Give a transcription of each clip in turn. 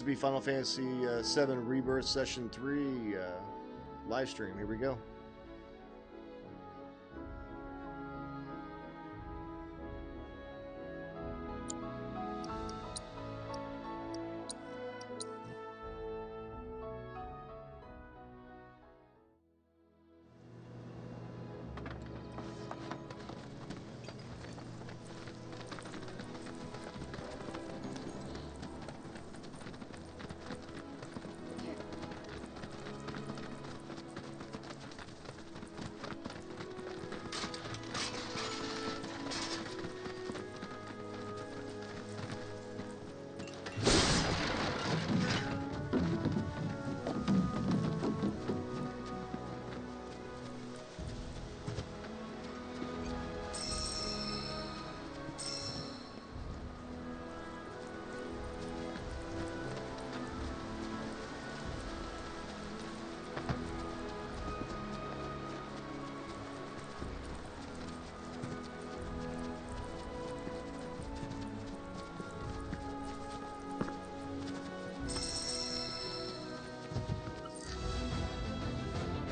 To be Final Fantasy VII Rebirth Session 3 live stream. Here we go.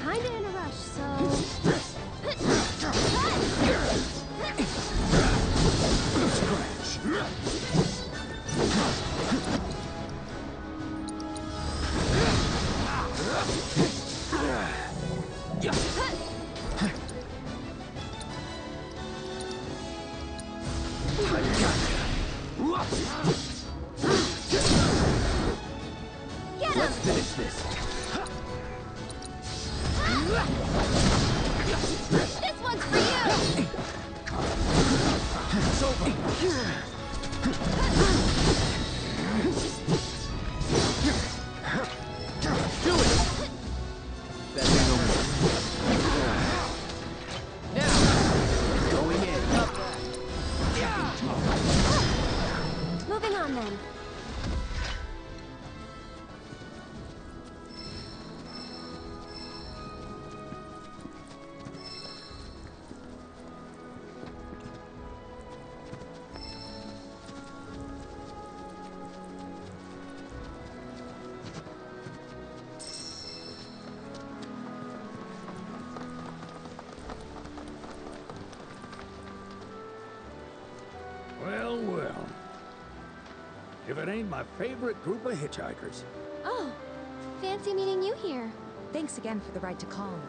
Kinda in a rush, so... Let's finish this. This one's for you! It's over. Do it! That ain't over. Now, going in. Moving on then. Well, well. If it ain't my favorite group of hitchhikers. Oh, fancy meeting you here. Thanks again for the ride to Calm.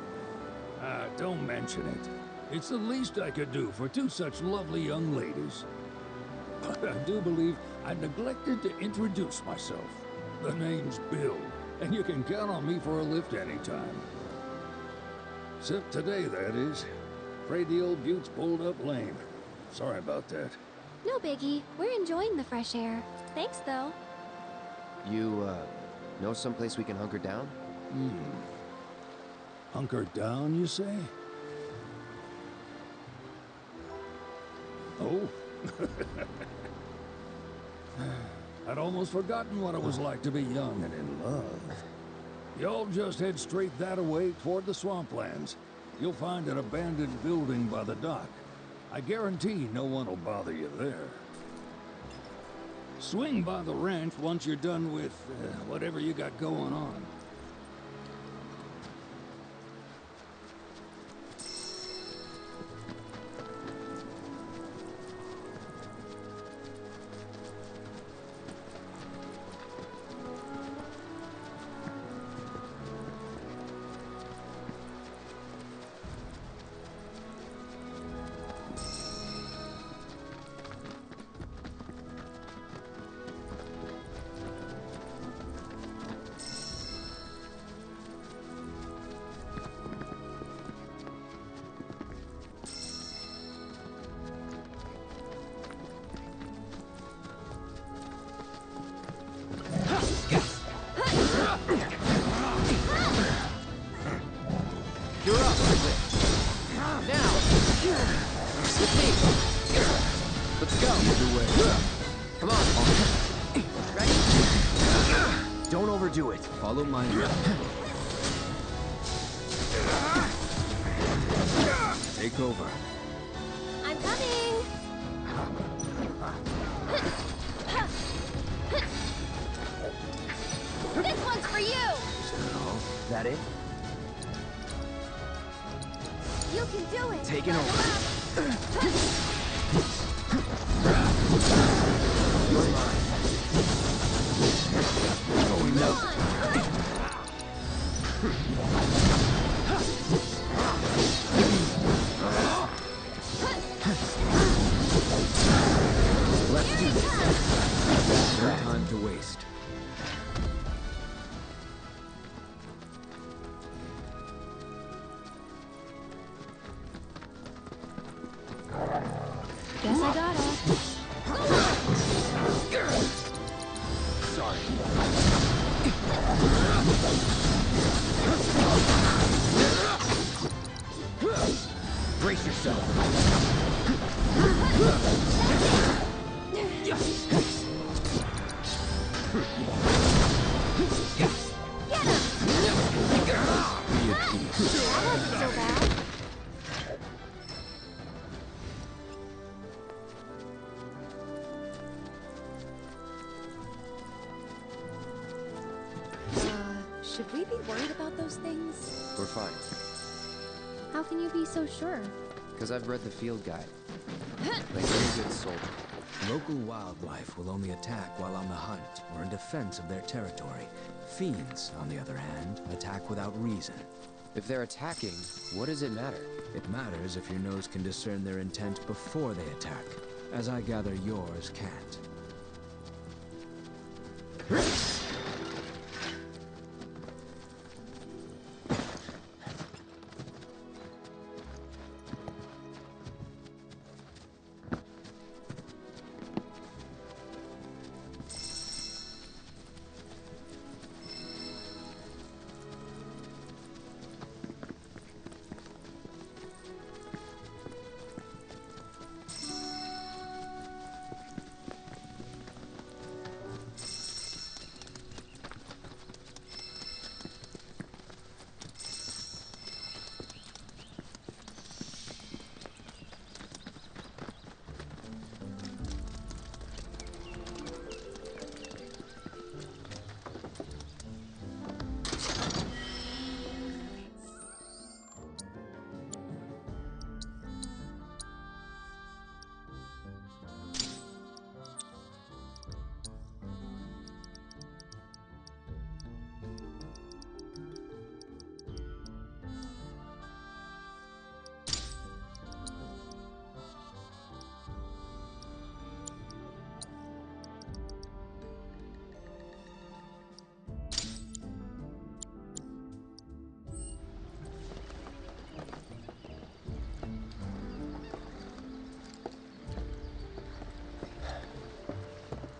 Don't mention it. It's the least I could do for two such lovely young ladies. But I do believe I neglected to introduce myself. The name's Bill, and you can count on me for a lift anytime. Except today, that is. Afraid the old bute's pulled up lame. Sorry about that. No biggie. We're enjoying the fresh air. Thanks, though. You, know someplace we can hunker down? Hunker down, you say? Oh? I'd almost forgotten what it was like to be young and in love. Y'all just head straight that-a-way toward the swamplands. You'll find an abandoned building by the dock. I guarantee no one will bother you there. Swing by the ranch once you're done with whatever you got going on. You're up. Now, with me. Let's go. Either way. Come on. Ready? Don't overdo it. Follow my lead. Take over. I'm coming! That it? You can do it! Taking over. You're mine. Going Come no. on! Let's do this. No time to waste. Guess I gotta. Sorry. Brace yourself. Be at peace. That wasn't so bad. Should we be worried about those things? We're fine. How can you be so sure? Because I've read the field guide. Like any good soldier. Local wildlife will only attack while on the hunt or in defense of their territory. Fiends, on the other hand, attack without reason. If they're attacking, what does it matter? It matters if your nose can discern their intent before they attack, as I gather yours can't.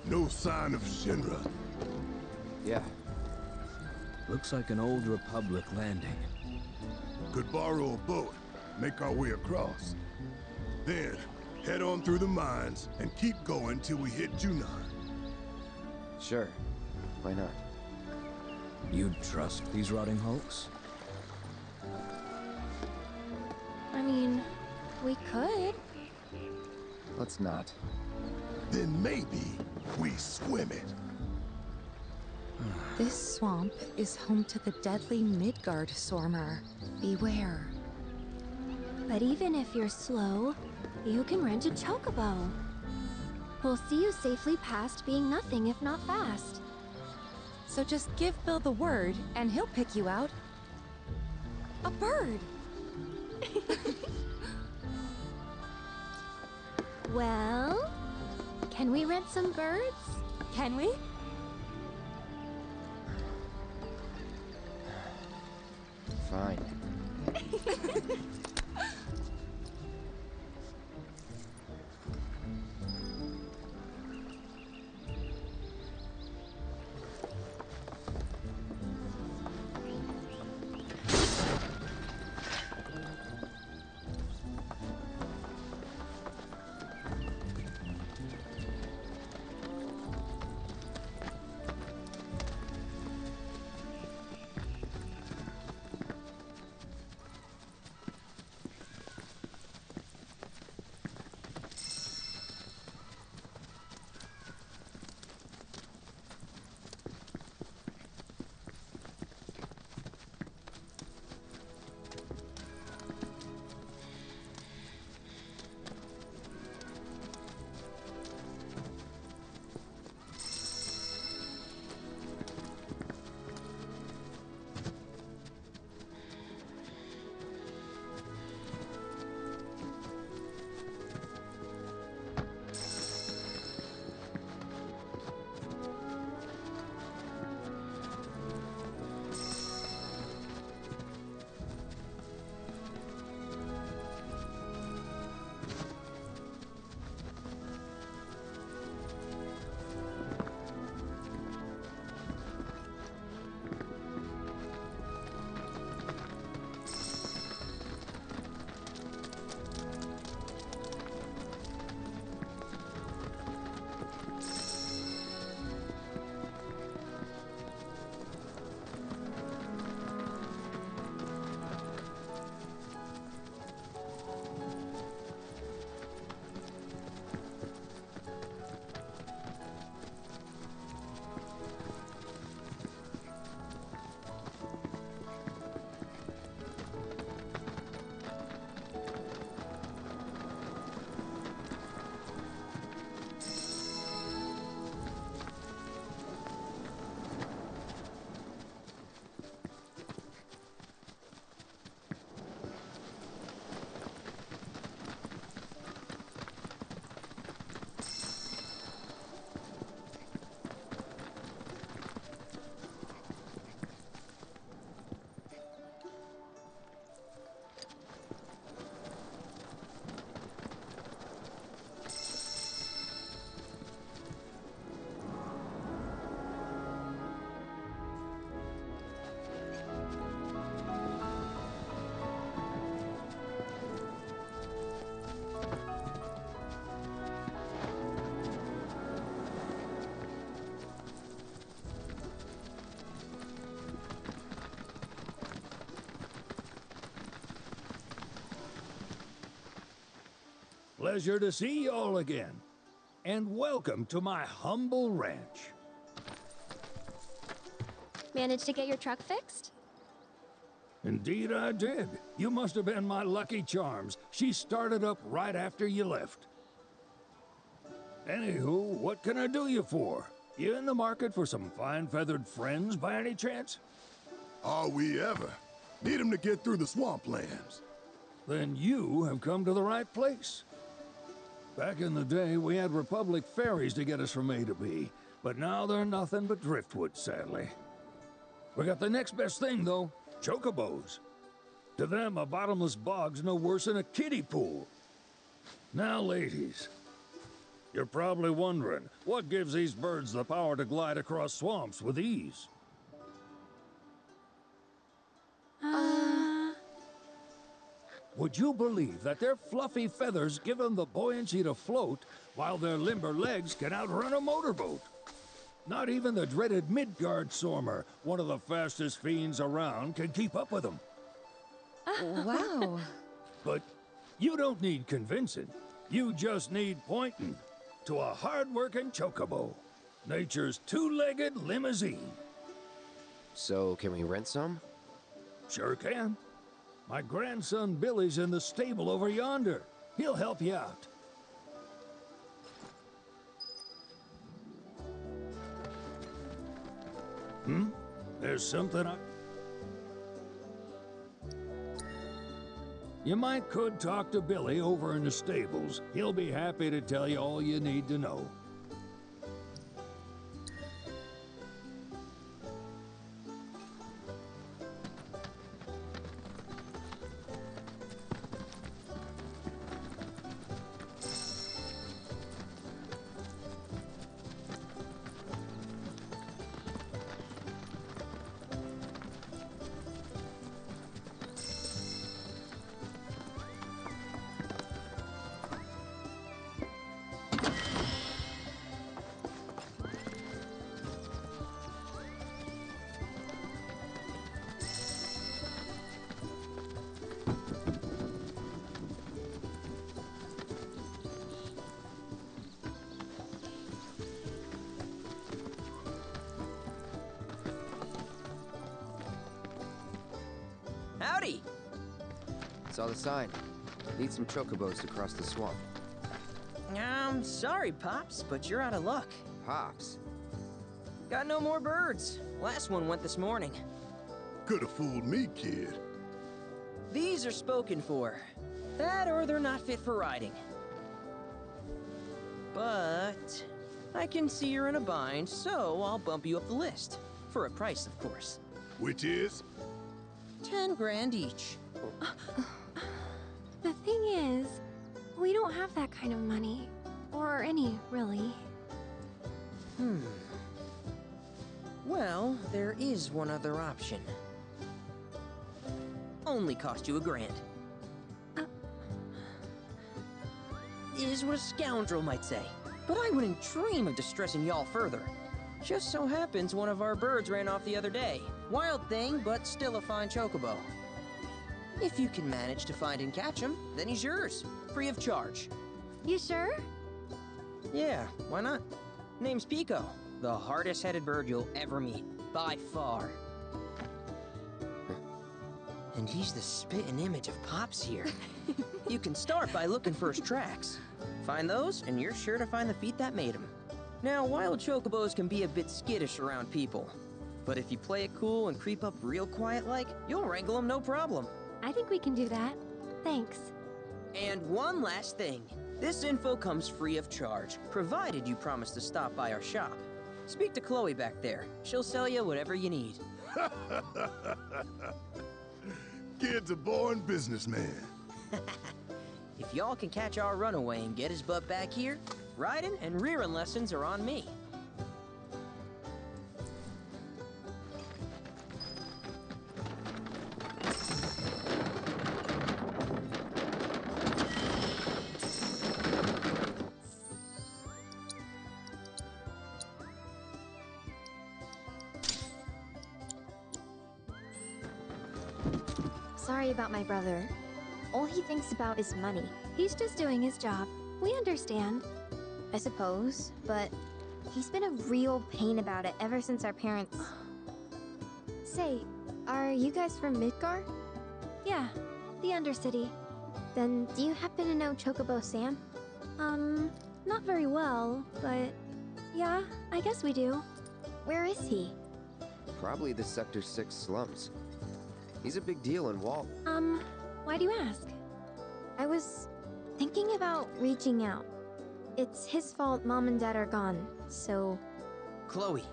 No sign of Shinra. Yeah. Looks like an old Republic landing. Could borrow a boat, make our way across. Then, head on through the mines and keep going till we hit Junon. Sure. Why not? You'd trust these rotting hulks? I mean, we could. Let's not. Then maybe we swim it. This swamp is home to the deadly Midgard Sormer. Beware. But even if you're slow, you can rent a chocobo. We'll see you safely past being nothing if not fast. So just give Bill the word, and he'll pick you out. A bird! Well, can we rent some birds? Can we? Fine. pleasure to see y'all again. And welcome to my humble ranch. Managed to get your truck fixed? Indeed I did. You must have been my lucky charms. She started up right after you left. Anywho, what can I do you for? You in the market for some fine feathered friends by any chance? Are we ever? Need 'em to get through the swamplands. Then you have come to the right place. Back in the day, we had Republic ferries to get us from A to B, but now they're nothing but driftwood, sadly. We got the next best thing, though, chocobos. To them, a bottomless bog's no worse than a kiddie pool. Now, ladies, you're probably wondering, what gives these birds the power to glide across swamps with ease? Would you believe that their fluffy feathers give them the buoyancy to float, while their limber legs can outrun a motorboat? Not even the dreaded Midgard Sormer, one of the fastest fiends around, can keep up with them. Wow. But you don't need convincing. You just need pointing to a hard-working chocobo. Nature's two-legged limousine. So, can we rent some? Sure can. My grandson Billy's in the stable over yonder. He'll help you out. There's something You could talk to Billy over in the stables. He'll be happy to tell you all you need to know. Howdy! Saw the sign. Need some chocobos to cross the swamp. Sorry, Pops, but you're out of luck. Pops. Got no more birds. Last one went this morning. Could have fooled me, kid. These are spoken for. That or they're not fit for riding. But I can see you're in a bind, so I'll bump you up the list. For a price, of course. Which is? 10 grand each. The thing is, we don't have that kind of money. Or any, really. Well, there is one other option. Only cost you $1 grand. Is what a scoundrel might say. But I wouldn't dream of distressing y'all further. Just so happens one of our birds ran off the other day. Wild thing, but still a fine chocobo. If you can manage to find and catch him, then he's yours. Free of charge. You sure? Yeah, why not? Name's Pico. The hardest-headed bird you'll ever meet. By far. And he's the spitting image of Pops here. You can start by looking for his tracks. Find those, and you're sure to find the feet that made him. Now, wild chocobos can be a bit skittish around people. But if you play it cool and creep up real quiet-like, you'll wrangle them no problem. I think we can do that. Thanks. And one last thing. This info comes free of charge, provided you promise to stop by our shop. Speak to Chloe back there. She'll sell you whatever you need. Kid's a born businessman. If y'all can catch our runaway and get his butt back here, riding and rearing lessons are on me. Sorry about my brother. All he thinks about is money. He's just doing his job. We understand. I suppose, but he's been a real pain about it ever since our parents... Say, are you guys from Midgar? Yeah, the Undercity. Then do you happen to know Chocobo Sam? Not very well, but yeah, I guess we do. Where is he? Probably the Sector 6 slums. He's a big deal in Walt. Why do you ask? I was thinking about reaching out. It's his fault Mom and Dad are gone, so... Chloe,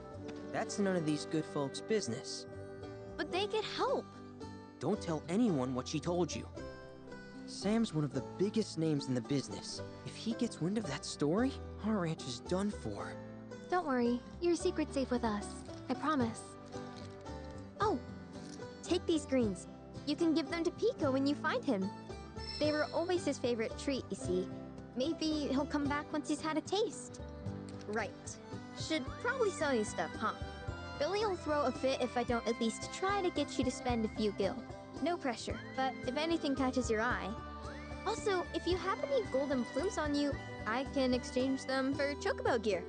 that's none of these good folks' business. But they get help! Don't tell anyone what she told you. Sam's one of the biggest names in the business. If he gets wind of that story, our ranch is done for. Don't worry, your secret's safe with us. I promise. Oh! Take these greens. You can give them to Pico when you find him. They were always his favorite treat, you see. Maybe he'll come back once he's had a taste. Right. Should probably sell you stuff, huh? Billy'll throw a fit if I don't at least try to get you to spend a few gil. No pressure, but if anything catches your eye... Also, if you have any golden plumes on you, I can exchange them for Chocobo gear.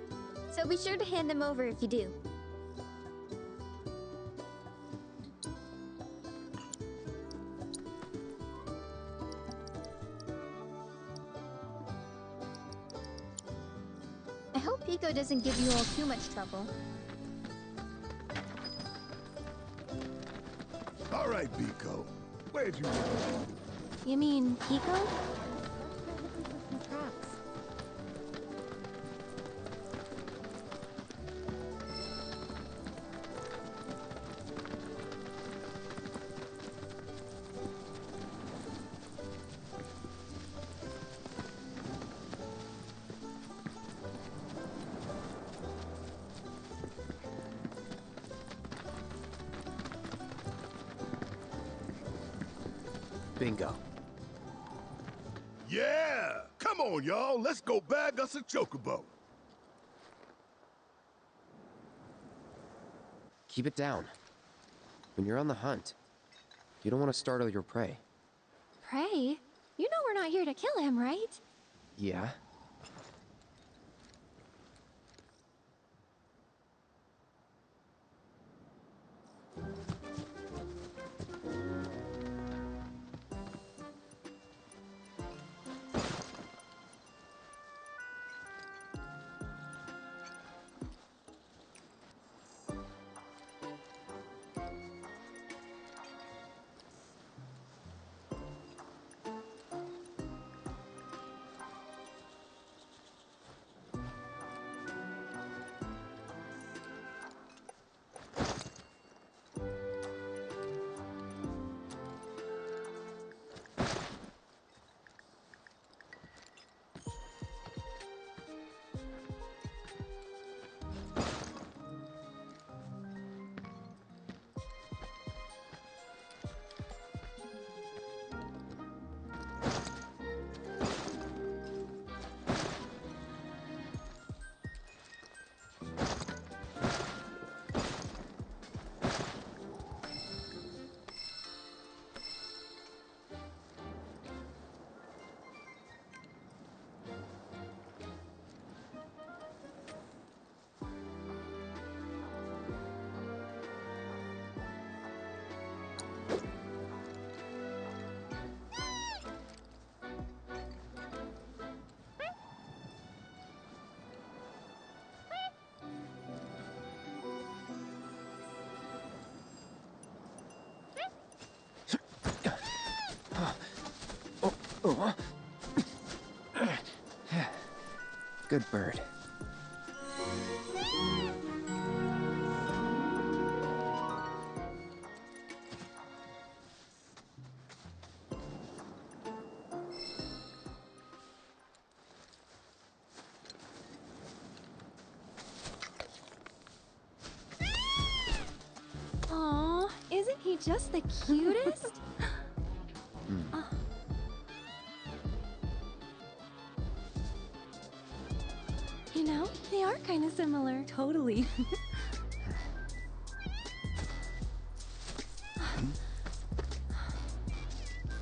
So be sure to hand them over if you do. I hope Pico doesn't give you all too much trouble. All right, Pico. Where'd you go? You mean Pico? Perhaps. Bingo. Yeah! Come on, y'all. Let's go bag us a chocobo. Keep it down. When you're on the hunt, you don't want to startle your prey. Prey? You know we're not here to kill him, right? Yeah? Good bird. Aw, isn't he just the cutest? You know, they are kind of similar. Totally.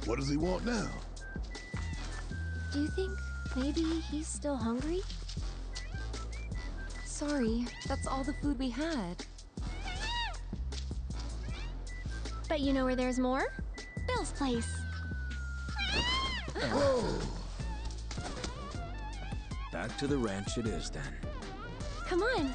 What does he want now? Do you think maybe he's still hungry? Sorry, that's all the food we had. But you know where there's more? Bill's place. Back to the ranch it is then. Come on.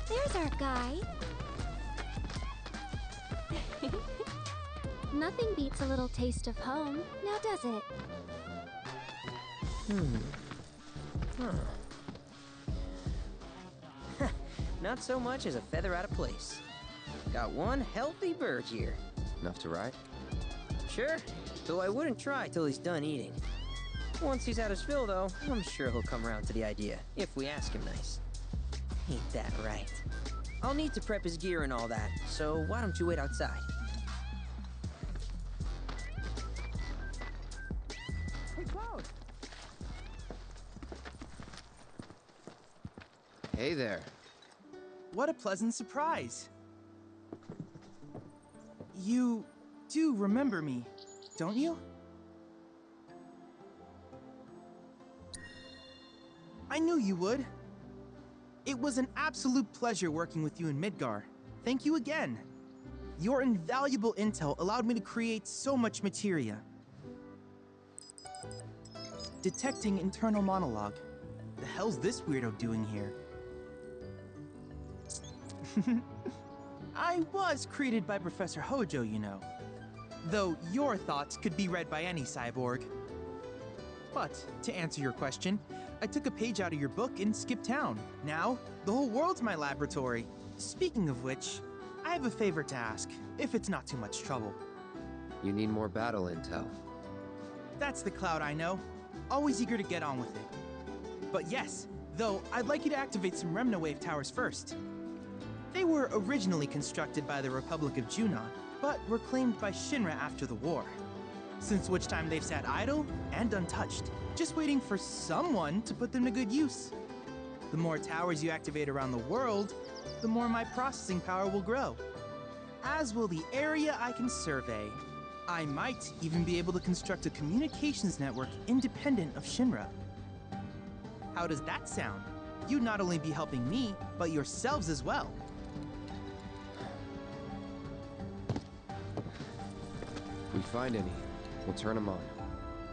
There's our guy. Nothing beats a little taste of home, now does it? Not so much as a feather out of place. Got one healthy bird here. Enough to ride? Sure, though I wouldn't try till he's done eating. Once he's had his fill, though, I'm sure he'll come around to the idea, if we ask him nice. Ain't that right? I'll need to prep his gear and all that, so why don't you wait outside? Hey, Cloud! Hey there. What a pleasant surprise. You do remember me, don't you? I knew you would. It was an absolute pleasure working with you in Midgar. Thank you again. Your invaluable intel allowed me to create so much materia. Detecting internal monologue. The hell's this weirdo doing here? I was created by Professor Hojo, you know. Though your thoughts could be read by any cyborg. But, to answer your question, I took a page out of your book and skipped town. Now, the whole world's my laboratory. Speaking of which, I have a favor to ask, if it's not too much trouble. You need more battle intel. That's the Cloud I know. Always eager to get on with it. But yes, though, I'd like you to activate some Remnawave towers first. They were originally constructed by the Republic of Junon, but were claimed by Shinra after the war. Since which time they've sat idle and untouched, just waiting for someone to put them to good use. The more towers you activate around the world, the more my processing power will grow. As will the area I can survey. I might even be able to construct a communications network independent of Shinra. How does that sound? You'd not only be helping me, but yourselves as well. If we find any, we'll turn them on.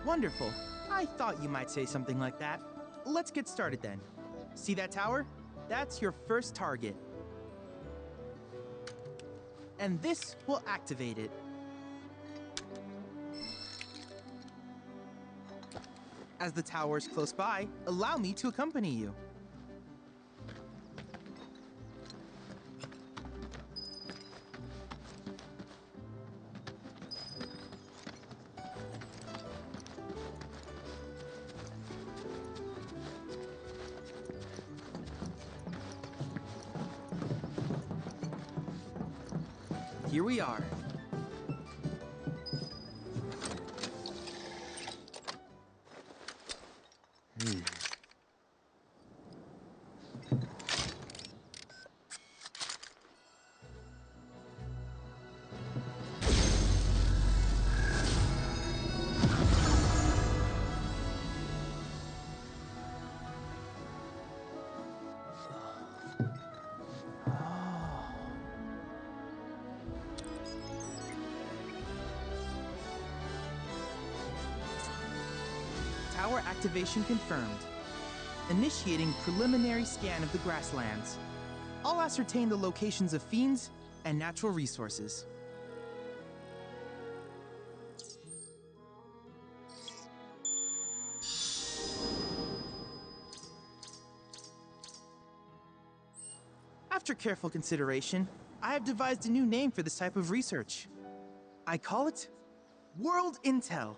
Wonderful. I thought you might say something like that. Let's get started then. See that tower? That's your first target. And this will activate it. As the tower is close by, allow me to accompany you. Here we are. Tower activation confirmed. Initiating preliminary scan of the grasslands. I'll ascertain the locations of fiends and natural resources. careful consideration, I have devised a new name for this type of research. I call it World Intel.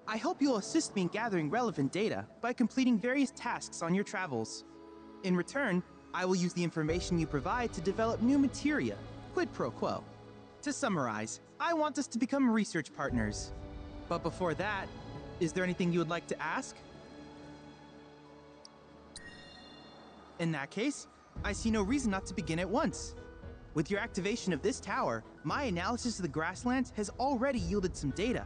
I hope you'll assist me in gathering relevant data by completing various tasks on your travels. In return, I will use the information you provide to develop new materia, quid pro quo. To summarize, I want us to become research partners. But before that, is there anything you would like to ask? In that case, I see no reason not to begin at once. With your activation of this tower, my analysis of the grasslands has already yielded some data.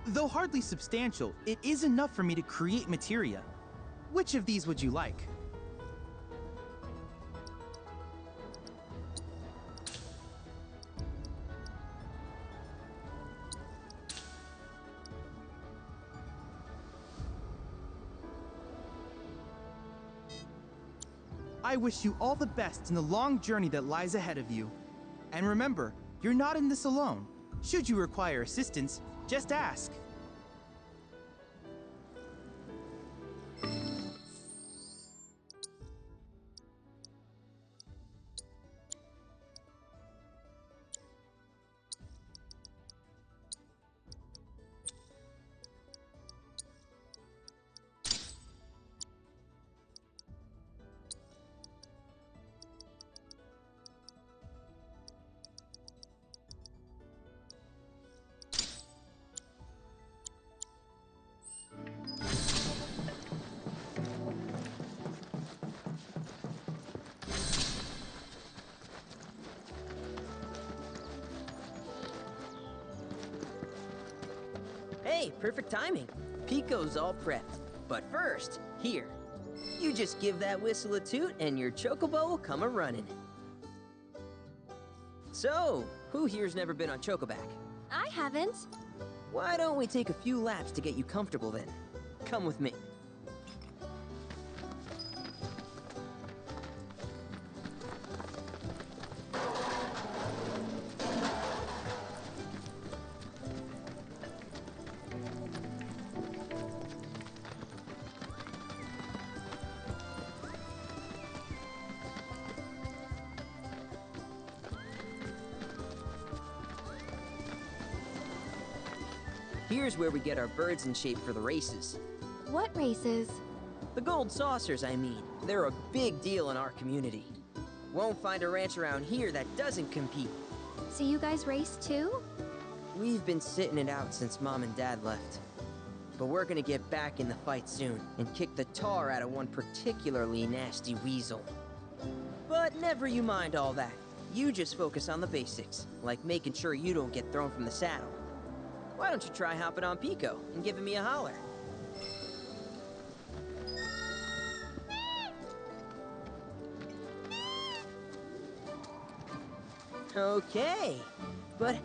Though hardly substantial, it is enough for me to create materia. Which of these would you like? I wish you all the best in the long journey that lies ahead of you. And remember, you're not in this alone. Should you require assistance, just ask. Hey, perfect timing. Pico's all prepped. But first, here. You just give that whistle a toot and your chocobo will come a-running. So, who here's never been on Chocoback? I haven't. Why don't we take a few laps to get you comfortable then? Come with me. Here's where we get our birds in shape for the races. What races? The gold saucers, I mean. They're a big deal in our community. Won't find a ranch around here that doesn't compete. So you guys race too? We've been sitting it out since Mom and Dad left. But we're gonna get back in the fight soon and kick the tar out of one particularly nasty weasel. But never you mind all that. You just focus on the basics, like making sure you don't get thrown from the saddle. Why don't you try hopping on Pico and giving me a holler? Okay, but...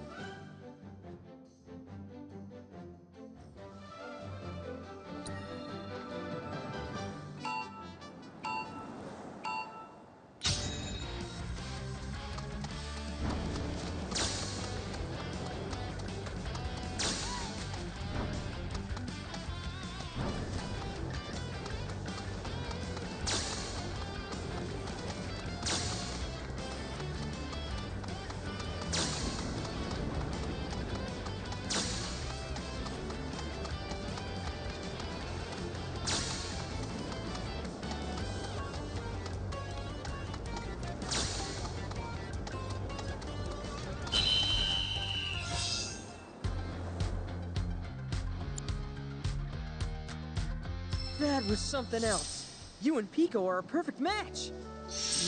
That was something else. You and Pico are a perfect match.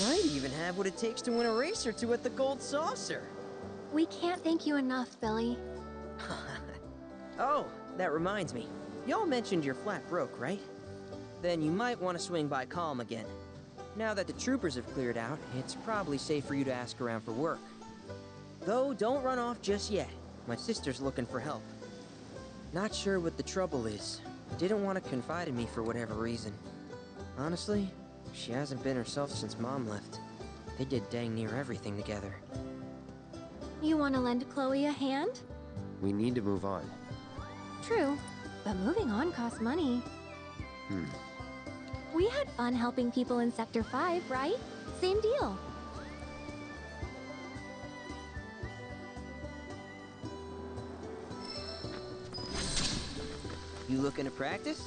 Might even have what it takes to win a race or two at the Gold Saucer. We can't thank you enough, Billy. Oh, that reminds me. Y'all mentioned you're flat broke, right? Then you might want to swing by Calm again. Now that the troopers have cleared out, it's probably safe for you to ask around for work. Though, don't run off just yet. My sister's looking for help. Not sure what the trouble is. Didn't want to confide in me for whatever reason. Honestly, she hasn't been herself since Mom left. They did dang near everything together. You want to lend Chloe a hand? We need to move on. True, but moving on costs money. We had fun helping people in Sector 5, right? Same deal. You looking to practice?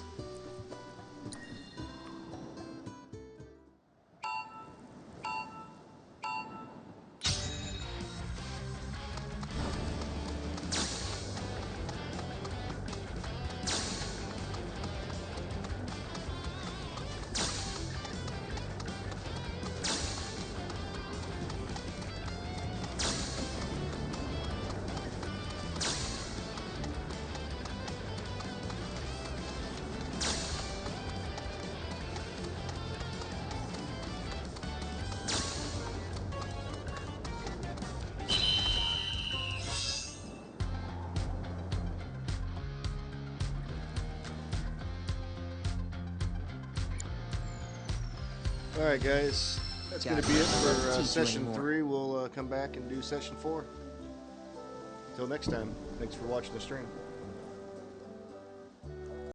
Alright guys, that's going to be it for session 3. We'll come back and do session 4. Until next time, thanks for watching the stream.